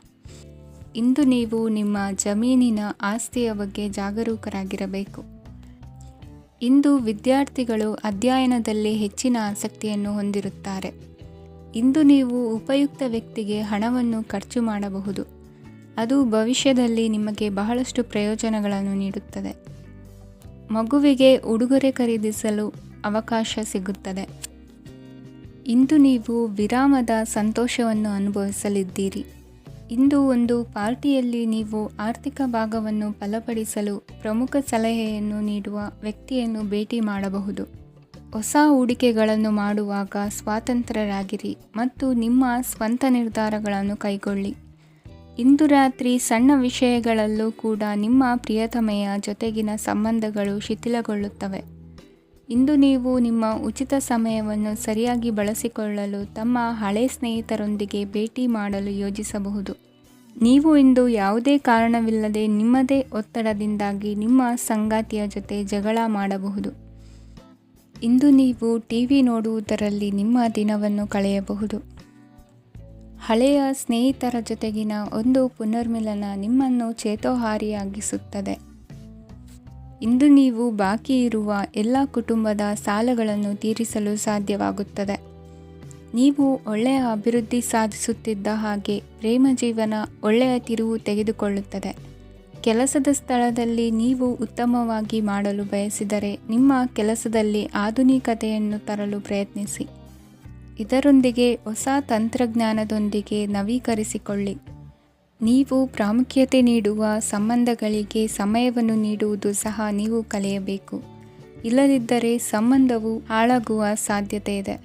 ಇಂದು ನೀವು ನಿಮ್ಮ ಜಮೀನಿನ ಆಸ್ತಿಯ ಬಗ್ಗೆ ಜಾಗರೂಕರಾಗಿರಬೇಕು. ಇಂದು ವಿದ್ಯಾರ್ಥಿಗಳು ಅಧ್ಯಯನದಲ್ಲಿ ಹೆಚ್ಚಿನ ಆಸಕ್ತಿಯನ್ನು ಹೊಂದಿರುತ್ತಾರೆ. ಇಂದು ನೀವು ಉಪಯುಕ್ತ ವ್ಯಕ್ತಿಗೆ ಹಣವನ್ನು ಖರ್ಚು ಮಾಡಬಹುದು. ಅದು ಭವಿಷ್ಯದಲ್ಲಿ ನಿಮಗೆ ಬಹಳಷ್ಟು ಪ್ರಯೋಜನಗಳನ್ನು ನೀಡುತ್ತದೆ. ಮಗುವಿಗೆ ಉಡುಗೊರೆ ಖರೀದಿಸಲು ಅವಕಾಶ ಸಿಗುತ್ತದೆ. ಇಂದು ನೀವು ವಿರಾಮದ ಸಂತೋಷವನ್ನು ಅನುಭವಿಸಲಿದ್ದೀರಿ. ಇಂದು ಒಂದು ಪಾರ್ಟಿಯಲ್ಲಿ ನೀವು ಆರ್ಥಿಕ ಭಾಗವನ್ನು ಬಲಪಡಿಸಲು ಪ್ರಮುಖ ಸಲಹೆಯನ್ನು ನೀಡುವ ವ್ಯಕ್ತಿಯನ್ನು ಭೇಟಿ ಮಾಡಬಹುದು. ಹೊಸ ಹೂಡಿಕೆಗಳನ್ನು ಮಾಡುವಾಗ ಸ್ವತಂತ್ರರಾಗಿರಿ ಮತ್ತು ನಿಮ್ಮ ಸ್ವಂತ ನಿರ್ಧಾರಗಳನ್ನು ಕೈಗೊಳ್ಳಿ. ಇಂದು ರಾತ್ರಿ ಸಣ್ಣ ವಿಷಯಗಳಲ್ಲೂ ಕೂಡ ನಿಮ್ಮ ಪ್ರಿಯತಮೆಯ ಜೊತೆಗಿನ ಸಂಬಂಧಗಳು ಶಿಥಿಲಗೊಳ್ಳುತ್ತವೆ. ಇಂದು ನೀವು ನಿಮ್ಮ ಉಚಿತ ಸಮಯವನ್ನು ಸರಿಯಾಗಿ ಬಳಸಿಕೊಳ್ಳಲು ತಮ್ಮ ಹಳೆ ಸ್ನೇಹಿತರೊಂದಿಗೆ ಭೇಟಿ ಮಾಡಲು ಯೋಜಿಸಬಹುದು. ನೀವು ಇಂದು ಯಾವುದೇ ಕಾರಣವಿಲ್ಲದೆ ನಿಮ್ಮದೇ ಒತ್ತಡದಿಂದಾಗಿ ನಿಮ್ಮ ಸಂಗಾತಿಯ ಜೊತೆ ಜಗಳ ಮಾಡಬಹುದು. ಇಂದು ನೀವು ಟಿವಿ ನೋಡುವುದರಲ್ಲಿ ನಿಮ್ಮ ದಿನವನ್ನು ಕಳೆಯಬಹುದು. ಹಳೆಯ ಸ್ನೇಹಿತರ ಜೊತೆಗಿನ ಒಂದು ಪುನರ್ಮಿಲನ ನಿಮ್ಮನ್ನು ಚೇತೋಹಾರಿಯಾಗಿಸುತ್ತದೆ. ಇಂದು ನೀವು ಬಾಕಿ ಇರುವ ಎಲ್ಲ ಕುಟುಂಬದ ಸಾಲಗಳನ್ನು ತೀರಿಸಲು ಸಾಧ್ಯವಾಗುತ್ತದೆ. ನೀವು ಒಳ್ಳೆಯ ಅಭಿವೃದ್ಧಿ ಸಾಧಿಸುತ್ತಿದ್ದ ಹಾಗೆ ಪ್ರೇಮ ಜೀವನ ಒಳ್ಳೆಯ ತಿರುವು ತೆಗೆದುಕೊಳ್ಳುತ್ತದೆ. ಕೆಲಸದ ಸ್ಥಳದಲ್ಲಿ ನೀವು ಉತ್ತಮವಾಗಿ ಮಾಡಲು ಬಯಸಿದರೆ ನಿಮ್ಮ ಕೆಲಸದಲ್ಲಿ ಆಧುನಿಕತೆಯನ್ನು ತರಲು ಪ್ರಯತ್ನಿಸಿ. ಇದರೊಂದಿಗೆ ಹೊಸ ತಂತ್ರಜ್ಞಾನದೊಂದಿಗೆ ನವೀಕರಿಸಿಕೊಳ್ಳಿ. ನೀವು ಪ್ರಾಮುಖ್ಯತೆ ನೀಡುವ ಸಂಬಂಧಗಳಿಗೆ ಸಮಯವನ್ನು ನೀಡುವುದು ಸಹ ನೀವು ಕಲಿಯಬೇಕು. ಇಲ್ಲದಿದ್ದರೆ ಸಂಬಂಧವು ಹಾಳಾಗುವ ಸಾಧ್ಯತೆ ಇದೆ.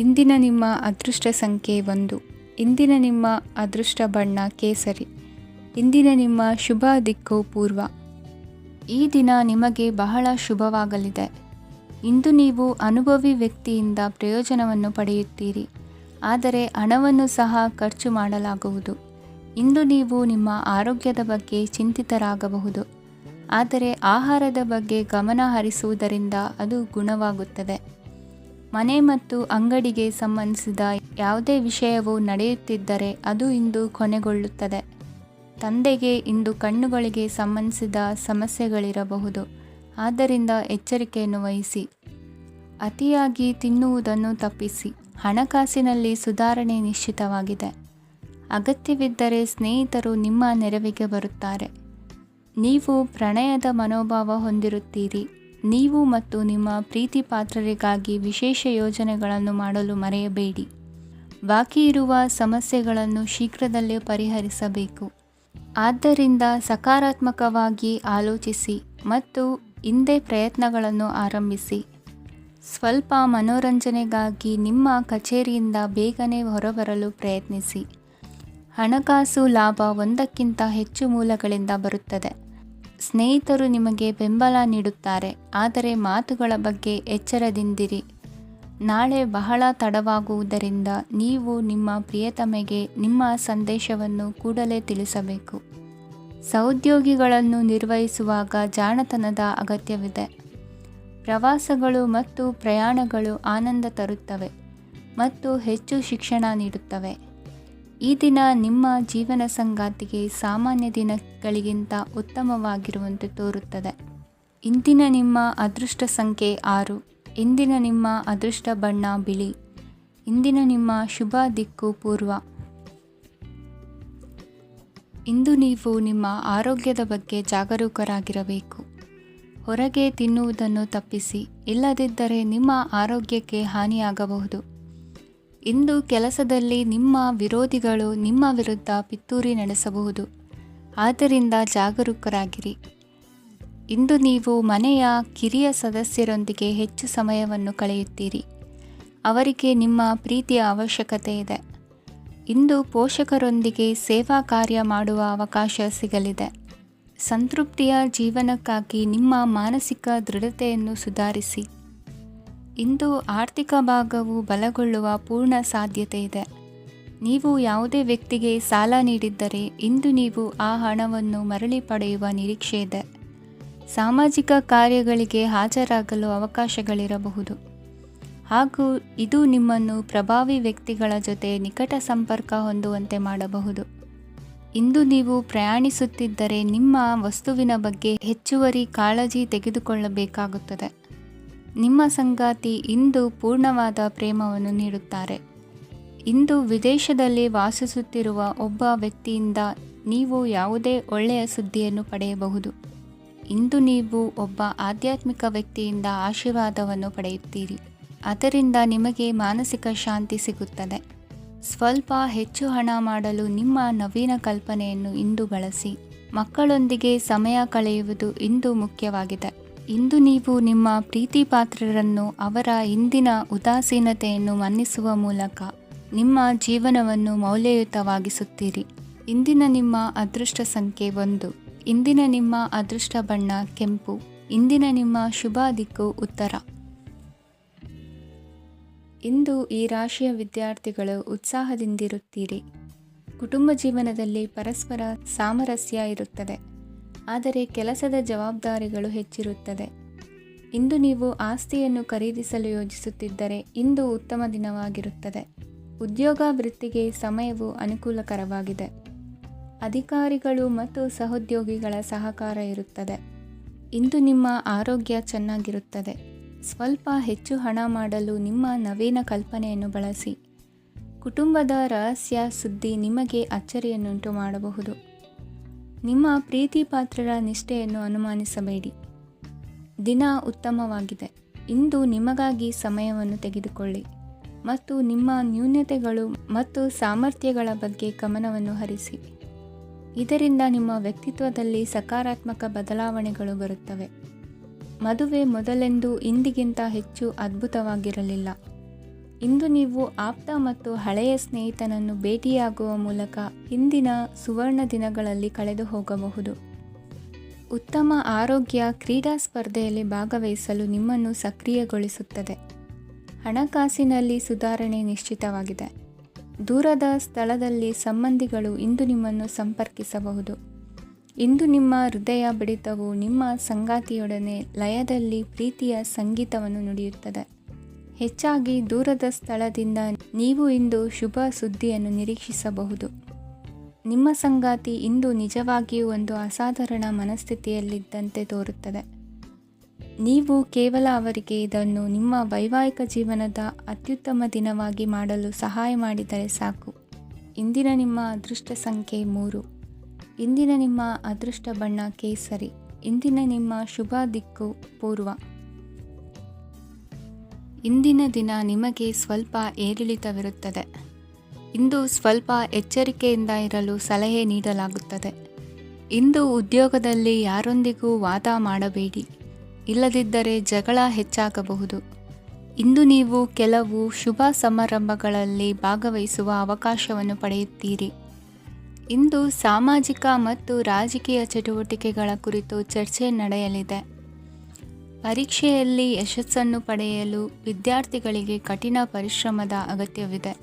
ಇಂದಿನ ನಿಮ್ಮ ಅದೃಷ್ಟ ಸಂಖ್ಯೆ 1. ಇಂದಿನ ನಿಮ್ಮ ಅದೃಷ್ಟ ಬಣ್ಣ ಕೇಸರಿ. ಇಂದಿನ ನಿಮ್ಮ ಶುಭ ದಿಕ್ಕು ಪೂರ್ವ. ಈ ದಿನ ನಿಮಗೆ ಬಹಳ ಶುಭವಾಗಲಿದೆ. ಇಂದು ನೀವು ಅನುಭವಿ ವ್ಯಕ್ತಿಯಿಂದ ಪ್ರಯೋಜನವನ್ನು ಪಡೆಯುತ್ತೀರಿ, ಆದರೆ ಹಣವನ್ನು ಸಹ ಖರ್ಚು ಮಾಡಲಾಗುವುದು. ಇಂದು ನೀವು ನಿಮ್ಮ ಆರೋಗ್ಯದ ಬಗ್ಗೆ ಚಿಂತಿತರಾಗಬಹುದು, ಆದರೆ ಆಹಾರದ ಬಗ್ಗೆ ಗಮನ ಹರಿಸುವುದರಿಂದ ಅದು ಗುಣವಾಗುತ್ತದೆ. ಮನೆ ಮತ್ತು ಅಂಗಡಿಗೆ ಸಂಬಂಧಿಸಿದ ಯಾವುದೇ ವಿಷಯವು ನಡೆಯುತ್ತಿದ್ದರೆ ಅದು ಇಂದು ಕೊನೆಗೊಳ್ಳುತ್ತದೆ. ತಂದೆಗೆ ಇಂದು ಕಣ್ಣುಗಳಿಗೆ ಸಂಬಂಧಿಸಿದ ಸಮಸ್ಯೆಗಳಿರಬಹುದು, ಆದ್ದರಿಂದ ಎಚ್ಚರಿಕೆಯನ್ನು ವಹಿಸಿ. ಅತಿಯಾಗಿ ತಿನ್ನುವುದನ್ನು ತಪ್ಪಿಸಿ. ಹಣಕಾಸಿನಲ್ಲಿ ಸುಧಾರಣೆ ನಿಶ್ಚಿತವಾಗಿದೆ. ಅಗತ್ಯವಿದ್ದರೆ ಸ್ನೇಹಿತರು ನಿಮ್ಮ ನೆರವಿಗೆ ಬರುತ್ತಾರೆ. ನೀವು ಪ್ರಣಯದ ಮನೋಭಾವ ಹೊಂದಿರುತ್ತೀರಿ. ನೀವು ಮತ್ತು ನಿಮ್ಮ ಪ್ರೀತಿ ಪಾತ್ರರಿಗಾಗಿ ವಿಶೇಷ ಯೋಜನೆಗಳನ್ನು ಮಾಡಲು ಮರೆಯಬೇಡಿ. ಬಾಕಿ ಇರುವ ಸಮಸ್ಯೆಗಳನ್ನು ಶೀಘ್ರದಲ್ಲೇ ಪರಿಹರಿಸಬೇಕು. ಆದ್ದರಿಂದ ಸಕಾರಾತ್ಮಕವಾಗಿ ಆಲೋಚಿಸಿ ಮತ್ತು ಇಂದೇ ಪ್ರಯತ್ನಗಳನ್ನು ಆರಂಭಿಸಿ. ಸ್ವಲ್ಪ ಮನೋರಂಜನೆಗಾಗಿ ನಿಮ್ಮ ಕಚೇರಿಯಿಂದ ಬೇಗನೆ ಹೊರಬರಲು ಪ್ರಯತ್ನಿಸಿ. ಹಣಕಾಸು ಲಾಭ ಒಂದಕ್ಕಿಂತ ಹೆಚ್ಚು ಮೂಲಗಳಿಂದ ಬರುತ್ತದೆ. ಸ್ನೇಹಿತರು ನಿಮಗೆ ಬೆಂಬಲ ನೀಡುತ್ತಾರೆ, ಆದರೆ ಮಾತುಗಳ ಬಗ್ಗೆ ಎಚ್ಚರದಿಂದಿರಿ. ನಾಳೆ ಬಹಳ ತಡವಾಗುವುದರಿಂದ ನೀವು ನಿಮ್ಮ ಪ್ರಿಯತಮೆಗೆ ನಿಮ್ಮ ಸಂದೇಶವನ್ನು ಕೂಡಲೇ ತಿಳಿಸಬೇಕು. ಸಹೋದ್ಯೋಗಿಗಳನ್ನು ನಿರ್ವಹಿಸುವಾಗ ಜಾಣತನದ ಅಗತ್ಯವಿದೆ. ಪ್ರವಾಸಗಳು ಮತ್ತು ಪ್ರಯಾಣಗಳು ಆನಂದ ತರುತ್ತವೆ ಮತ್ತು ಹೆಚ್ಚು ಶಿಕ್ಷಣ ನೀಡುತ್ತವೆ. ಈ ದಿನ ನಿಮ್ಮ ಜೀವನ ಸಂಗಾತಿಗೆ ಸಾಮಾನ್ಯ ದಿನಗಳಿಗಿಂತ ಉತ್ತಮವಾಗಿರುವಂತೆ ತೋರುತ್ತದೆ. ಇಂದಿನ ನಿಮ್ಮ ಅದೃಷ್ಟ ಸಂಖ್ಯೆ 6. ಇಂದಿನ ನಿಮ್ಮ ಅದೃಷ್ಟ ಬಣ್ಣ ಬಿಳಿ. ಇಂದಿನ ನಿಮ್ಮ ಶುಭ ದಿಕ್ಕು ಪೂರ್ವ. ಇಂದು ನೀವು ನಿಮ್ಮ ಆರೋಗ್ಯದ ಬಗ್ಗೆ ಜಾಗರೂಕರಾಗಿರಬೇಕು. ಹೊರಗೆ ತಿನ್ನುವುದನ್ನು ತಪ್ಪಿಸಿ, ಇಲ್ಲದಿದ್ದರೆ ನಿಮ್ಮ ಆರೋಗ್ಯಕ್ಕೆ ಹಾನಿಯಾಗಬಹುದು. ಇಂದು ಕೆಲಸದಲ್ಲಿ ನಿಮ್ಮ ವಿರೋಧಿಗಳು ನಿಮ್ಮ ವಿರುದ್ಧ ಪಿತೂರಿ ನಡೆಸಬಹುದು, ಆದ್ದರಿಂದ ಜಾಗರೂಕರಾಗಿರಿ. ಇಂದು ನೀವು ಮನೆಯ ಕಿರಿಯ ಸದಸ್ಯರೊಂದಿಗೆ ಹೆಚ್ಚು ಸಮಯವನ್ನು ಕಳೆಯುತ್ತೀರಿ. ಅವರಿಗೆ ನಿಮ್ಮ ಪ್ರೀತಿಯ ಅವಶ್ಯಕತೆ ಇದೆ. ಇಂದು ಪೋಷಕರೊಂದಿಗೆ ಸೇವಾ ಕಾರ್ಯ ಮಾಡುವ ಅವಕಾಶ ಸಿಗಲಿದೆ. ಸಂತೃಪ್ತಿಯ ಜೀವನಕ್ಕಾಗಿ ನಿಮ್ಮ ಮಾನಸಿಕ ದೃಢತೆಯನ್ನು ಸುಧಾರಿಸಿ. ಇಂದು ಆರ್ಥಿಕ ಭಾಗವು ಬಲಗೊಳ್ಳುವ ಪೂರ್ಣ ಸಾಧ್ಯತೆ ಇದೆ. ನೀವು ಯಾವುದೇ ವ್ಯಕ್ತಿಗೆ ಸಾಲ ನೀಡಿದ್ದರೆ ಇಂದು ನೀವು ಆ ಹಣವನ್ನು ಮರಳಿ ಪಡೆಯುವ ನಿರೀಕ್ಷೆ ಇದೆ. ಸಾಮಾಜಿಕ ಕಾರ್ಯಗಳಿಗೆ ಹಾಜರಾಗಲು ಅವಕಾಶಗಳಿರಬಹುದು, ಹಾಗೂ ಇದು ನಿಮ್ಮನ್ನು ಪ್ರಭಾವಿ ವ್ಯಕ್ತಿಗಳ ಜೊತೆ ನಿಕಟ ಸಂಪರ್ಕ ಹೊಂದುವಂತೆ ಮಾಡಬಹುದು. ಇಂದು ನೀವು ಪ್ರಯಾಣಿಸುತ್ತಿದ್ದರೆ ನಿಮ್ಮ ವಸ್ತುವಿನ ಬಗ್ಗೆ ಹೆಚ್ಚುವರಿ ಕಾಳಜಿ ತೆಗೆದುಕೊಳ್ಳಬೇಕಾಗುತ್ತದೆ. ನಿಮ್ಮ ಸಂಗಾತಿ ಇಂದು ಪೂರ್ಣವಾದ ಪ್ರೇಮವನ್ನು ನೀಡುತ್ತಾರೆ. ಇಂದು ವಿದೇಶದಲ್ಲಿ ವಾಸಿಸುತ್ತಿರುವ ಒಬ್ಬ ವ್ಯಕ್ತಿಯಿಂದ ನೀವು ಯಾವುದೇ ಒಳ್ಳೆಯ ಸುದ್ದಿಯನ್ನು ಪಡೆಯಬಹುದು. ಇಂದು ನೀವು ಒಬ್ಬ ಆಧ್ಯಾತ್ಮಿಕ ವ್ಯಕ್ತಿಯಿಂದ ಆಶೀರ್ವಾದವನ್ನು ಪಡೆಯುತ್ತೀರಿ. ಅದರಿಂದ ನಿಮಗೆ ಮಾನಸಿಕ ಶಾಂತಿ ಸಿಗುತ್ತದೆ. ಸ್ವಲ್ಪ ಹೆಚ್ಚು ಹಣ ಮಾಡಲು ನಿಮ್ಮ ನವೀನ ಕಲ್ಪನೆಯನ್ನು ಇಂದು ಬಳಸಿ. ಮಕ್ಕಳೊಂದಿಗೆ ಸಮಯ ಕಳೆಯುವುದು ಇಂದು ಮುಖ್ಯವಾಗಿದೆ. ಇಂದು ನೀವು ನಿಮ್ಮ ಪ್ರೀತಿ ಪಾತ್ರರನ್ನು ಅವರ ಇಂದಿನ ಉದಾಸೀನತೆಯನ್ನು ಮನ್ನಿಸುವ ಮೂಲಕ ನಿಮ್ಮ ಜೀವನವನ್ನು ಮೌಲ್ಯಯುತವಾಗಿಸುತ್ತೀರಿ. ಇಂದಿನ ನಿಮ್ಮ ಅದೃಷ್ಟ ಸಂಖ್ಯೆ 1. ಇಂದಿನ ನಿಮ್ಮ ಅದೃಷ್ಟ ಬಣ್ಣ ಕೆಂಪು. ಇಂದಿನ ನಿಮ್ಮ ಶುಭ ದಿಕ್ಕು ಉತ್ತರ. ಇಂದು ಈ ರಾಶಿಯ ವಿದ್ಯಾರ್ಥಿಗಳು ಉತ್ಸಾಹದಿಂದಿರುತ್ತೀರಿ. ಕುಟುಂಬ ಜೀವನದಲ್ಲಿ ಪರಸ್ಪರ ಸಾಮರಸ್ಯ ಇರುತ್ತದೆ, ಆದರೆ ಕೆಲಸದ ಜವಾಬ್ದಾರಿಗಳು ಹೆಚ್ಚಿರುತ್ತದೆ. ಇಂದು ನೀವು ಆಸ್ತಿಯನ್ನು ಖರೀದಿಸಲು ಯೋಜಿಸುತ್ತಿದ್ದರೆ ಇಂದು ಉತ್ತಮ ದಿನವಾಗಿರುತ್ತದೆ. ಉದ್ಯೋಗ ವೃತ್ತಿಗೆ ಸಮಯವು ಅನುಕೂಲಕರವಾಗಿದೆ. ಅಧಿಕಾರಿಗಳು ಮತ್ತು ಸಹೋದ್ಯೋಗಿಗಳ ಸಹಕಾರ ಇರುತ್ತದೆ. ಇಂದು ನಿಮ್ಮ ಆರೋಗ್ಯ ಚೆನ್ನಾಗಿರುತ್ತದೆ. ಸ್ವಲ್ಪ ಹೆಚ್ಚು ಹಣ ಮಾಡಲು ನಿಮ್ಮ ನವೀನ ಕಲ್ಪನೆಯನ್ನು ಬಳಸಿ. ಕುಟುಂಬದ ರಹಸ್ಯ ಸುದ್ದಿ ನಿಮಗೆ ಅಚ್ಚರಿಯನ್ನುಂಟು ಮಾಡಬಹುದು. ನಿಮ್ಮ ಪ್ರೀತಿ ಪಾತ್ರರ ನಿಷ್ಠೆಯನ್ನು ಅನುಮಾನಿಸಬೇಡಿ. ದಿನ ಉತ್ತಮವಾಗಿದೆ. ಇಂದು ನಿಮಗಾಗಿ ಸಮಯವನ್ನು ತೆಗೆದುಕೊಳ್ಳಿ ಮತ್ತು ನಿಮ್ಮ ನ್ಯೂನತೆಗಳು ಮತ್ತು ಸಾಮರ್ಥ್ಯಗಳ ಬಗ್ಗೆ ಗಮನವನ್ನು ಹರಿಸಿ. ಇದರಿಂದ ನಿಮ್ಮ ವ್ಯಕ್ತಿತ್ವದಲ್ಲಿ ಸಕಾರಾತ್ಮಕ ಬದಲಾವಣೆಗಳು ಬರುತ್ತವೆ. ಮದುವೆ ಮೊದಲೆಂದೂ ಇಂದಿಗಿಂತ ಹೆಚ್ಚು ಅದ್ಭುತವಾಗಿರಲಿಲ್ಲ. ಇಂದು ನೀವು ಆಪ್ತ ಮತ್ತು ಹಳೆಯ ಸ್ನೇಹಿತನನ್ನು ಭೇಟಿಯಾಗುವ ಮೂಲಕ ಹಿಂದಿನ ಸುವರ್ಣ ದಿನಗಳಲ್ಲಿ ಕಳೆದು ಹೋಗಬಹುದು. ಉತ್ತಮ ಆರೋಗ್ಯ ಕ್ರೀಡಾ ಸ್ಪರ್ಧೆಯಲ್ಲಿ ಭಾಗವಹಿಸಲು ನಿಮ್ಮನ್ನು ಸಕ್ರಿಯಗೊಳಿಸುತ್ತದೆ. ಹಣಕಾಸಿನಲ್ಲಿ ಸುಧಾರಣೆ ನಿಶ್ಚಿತವಾಗಿದೆ. ದೂರದ ಸ್ಥಳದಲ್ಲಿ ಸಂಬಂಧಿಗಳು ಇಂದು ನಿಮ್ಮನ್ನು ಸಂಪರ್ಕಿಸಬಹುದು. ಇಂದು ನಿಮ್ಮ ಹೃದಯ ಬಡಿತವು ನಿಮ್ಮ ಸಂಗಾತಿಯೊಡನೆ ಲಯದಲ್ಲಿ ಪ್ರೀತಿಯ ಸಂಗೀತವನ್ನು ನುಡಿಯುತ್ತದೆ. ಹೆಚ್ಚಾಗಿ ದೂರದ ಸ್ಥಳದಿಂದ ನೀವು ಇಂದು ಶುಭ ಸುದ್ದಿಯನ್ನು ನಿರೀಕ್ಷಿಸಬಹುದು. ನಿಮ್ಮ ಸಂಗಾತಿ ಇಂದು ನಿಜವಾಗಿಯೂ ಒಂದು ಅಸಾಧಾರಣ ಮನಸ್ಥಿತಿಯಲ್ಲಿದ್ದಂತೆ ತೋರುತ್ತದೆ. ನೀವು ಕೇವಲ ಅವರಿಗೆ ಇದನ್ನು ನಿಮ್ಮ ವೈವಾಹಿಕ ಜೀವನದ ಅತ್ಯುತ್ತಮ ದಿನವಾಗಿ ಮಾಡಲು ಸಹಾಯ ಮಾಡಿದರೆ ಸಾಕು. ಇಂದಿನ ನಿಮ್ಮ ಅದೃಷ್ಟ ಸಂಖ್ಯೆ 3. ಇಂದಿನ ನಿಮ್ಮ ಅದೃಷ್ಟ ಬಣ್ಣ ಕೇಸರಿ. ಇಂದಿನ ನಿಮ್ಮ ಶುಭ ದಿಕ್ಕು ಪೂರ್ವ. ಇಂದಿನ ದಿನ ನಿಮಗೆ ಸ್ವಲ್ಪ ಏರಿಳಿತವಿರುತ್ತದೆ. ಇಂದು ಸ್ವಲ್ಪ ಎಚ್ಚರಿಕೆಯಿಂದ ಇರಲು ಸಲಹೆ ನೀಡಲಾಗುತ್ತದೆ. ಇಂದು ಉದ್ಯೋಗದಲ್ಲಿ ಯಾರೊಂದಿಗೂ ವಾದ ಮಾಡಬೇಡಿ, ಇಲ್ಲದಿದ್ದರೆ ಜಗಳ ಹೆಚ್ಚಾಗಬಹುದು. ಇಂದು ನೀವು ಕೆಲವು ಶುಭ ಸಮಾರಂಭಗಳಲ್ಲಿ ಭಾಗವಹಿಸುವ ಅವಕಾಶವನ್ನು ಪಡೆಯುತ್ತೀರಿ. ಇಂದು ಸಾಮಾಜಿಕ ಮತ್ತು ರಾಜಕೀಯ ಚಟುವಟಿಕೆಗಳ ಕುರಿತು ಚರ್ಚೆ ನಡೆಯಲಿದೆ. ಪರೀಕ್ಷೆಯಲ್ಲಿ ಯಶಸ್ಸನ್ನು ಪಡೆಯಲು ವಿದ್ಯಾರ್ಥಿಗಳಿಗೆ ಕಠಿಣ ಪರಿಶ್ರಮದ ಅಗತ್ಯವಿದೆ.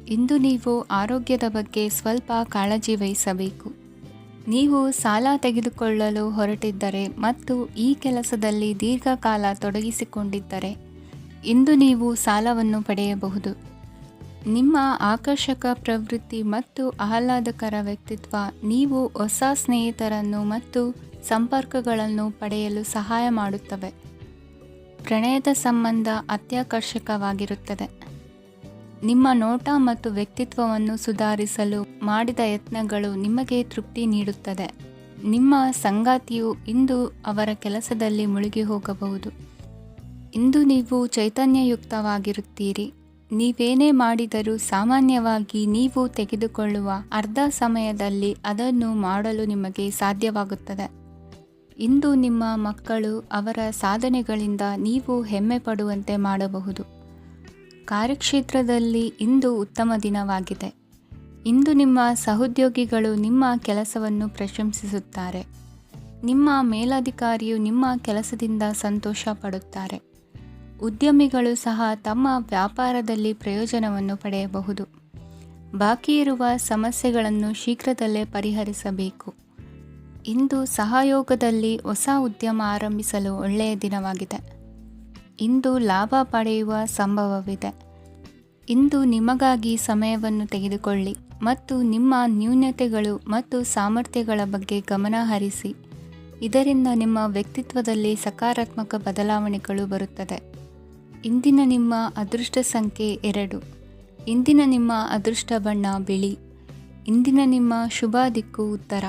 ಇಂದು ನೀವು ಆರೋಗ್ಯದ ಬಗ್ಗೆ ಸ್ವಲ್ಪ ಕಾಳಜಿ ವಹಿಸಬೇಕು. ನೀವು ಸಾಲ ತೆಗೆದುಕೊಳ್ಳಲು ಹೊರಟಿದ್ದರೆ ಮತ್ತು ಈ ಕೆಲಸದಲ್ಲಿ ದೀರ್ಘಕಾಲ ತೊಡಗಿಸಿಕೊಂಡಿದ್ದರೆ ಇಂದು ನೀವು ಸಾಲವನ್ನು ಪಡೆಯಬಹುದು. ನಿಮ್ಮ ಆಕರ್ಷಕ ಪ್ರವೃತ್ತಿ ಮತ್ತು ಆಹ್ಲಾದಕರ ವ್ಯಕ್ತಿತ್ವ ನೀವು ಹೊಸ ಸ್ನೇಹಿತರನ್ನು ಮತ್ತು ಸಂಪರ್ಕಗಳನ್ನು ಪಡೆಯಲು ಸಹಾಯ ಮಾಡುತ್ತವೆ. ಪ್ರಣಯದ ಸಂಬಂಧ ಅತ್ಯಾಕರ್ಷಕವಾಗಿರುತ್ತದೆ. ನಿಮ್ಮ ನೋಟ ಮತ್ತು ವ್ಯಕ್ತಿತ್ವವನ್ನು ಸುಧಾರಿಸಲು ಮಾಡಿದ ಯತ್ನಗಳು ನಿಮಗೆ ತೃಪ್ತಿ ನೀಡುತ್ತದೆ. ನಿಮ್ಮ ಸಂಗಾತಿಯು ಇಂದು ಅವರ ಕೆಲಸದಲ್ಲಿ ಮುಳುಗಿ ಹೋಗಬಹುದು. ಇಂದು ನೀವು ಚೈತನ್ಯಯುಕ್ತವಾಗಿರುತ್ತೀರಿ. ನೀವೇನೇ ಮಾಡಿದರೂ ಸಾಮಾನ್ಯವಾಗಿ ನೀವು ತೆಗೆದುಕೊಳ್ಳುವ ಅರ್ಧ ಸಮಯದಲ್ಲಿ ಅದನ್ನು ಮಾಡಲು ನಿಮಗೆ ಸಾಧ್ಯವಾಗುತ್ತದೆ. ಇಂದು ನಿಮ್ಮ ಮಕ್ಕಳು ಅವರ ಸಾಧನೆಗಳಿಂದ ನೀವು ಹೆಮ್ಮೆ ಪಡುವಂತೆ ಮಾಡಬಹುದು. ಕಾರ್ಯಕ್ಷೇತ್ರದಲ್ಲಿ ಇಂದು ಉತ್ತಮ ದಿನವಾಗಿದೆ. ಇಂದು ನಿಮ್ಮ ಸಹೋದ್ಯೋಗಿಗಳು ನಿಮ್ಮ ಕೆಲಸವನ್ನು ಪ್ರಶಂಸಿಸುತ್ತಾರೆ. ನಿಮ್ಮ ಮೇಲಧಿಕಾರಿಯು ನಿಮ್ಮ ಕೆಲಸದಿಂದ ಸಂತೋಷ ಪಡುತ್ತಾರೆ. ಉದ್ಯಮಿಗಳು ಸಹ ತಮ್ಮ ವ್ಯಾಪಾರದಲ್ಲಿ ಪ್ರಯೋಜನವನ್ನು ಪಡೆಯಬಹುದು. ಬಾಕಿ ಇರುವ ಸಮಸ್ಯೆಗಳನ್ನು ಶೀಘ್ರದಲ್ಲೇ ಪರಿಹರಿಸಬೇಕು. ಇಂದು ಸಹಯೋಗದಲ್ಲಿ ಹೊಸ ಉದ್ಯಮ ಆರಂಭಿಸಲು ಒಳ್ಳೆಯ ದಿನವಾಗಿದೆ. ಇಂದು ಲಾಭ ಪಡೆಯುವ ಸಂಭವವಿದೆ. ಇಂದು ನಿಮಗಾಗಿ ಸಮಯವನ್ನು ತೆಗೆದುಕೊಳ್ಳಿ ಮತ್ತು ನಿಮ್ಮ ನ್ಯೂನತೆಗಳು ಮತ್ತು ಸಾಮರ್ಥ್ಯಗಳ ಬಗ್ಗೆ ಗಮನ ಹರಿಸಿ. ಇದರಿಂದ ನಿಮ್ಮ ವ್ಯಕ್ತಿತ್ವದಲ್ಲಿ ಸಕಾರಾತ್ಮಕ ಬದಲಾವಣೆಗಳು ಬರುತ್ತದೆ. ಇಂದಿನ ನಿಮ್ಮ ಅದೃಷ್ಟ ಸಂಖ್ಯೆ 2. ಇಂದಿನ ನಿಮ್ಮ ಅದೃಷ್ಟ ಬಣ್ಣ ಬಿಳಿ. ಇಂದಿನ ನಿಮ್ಮ ಶುಭ ದಿಕ್ಕು ಉತ್ತರ.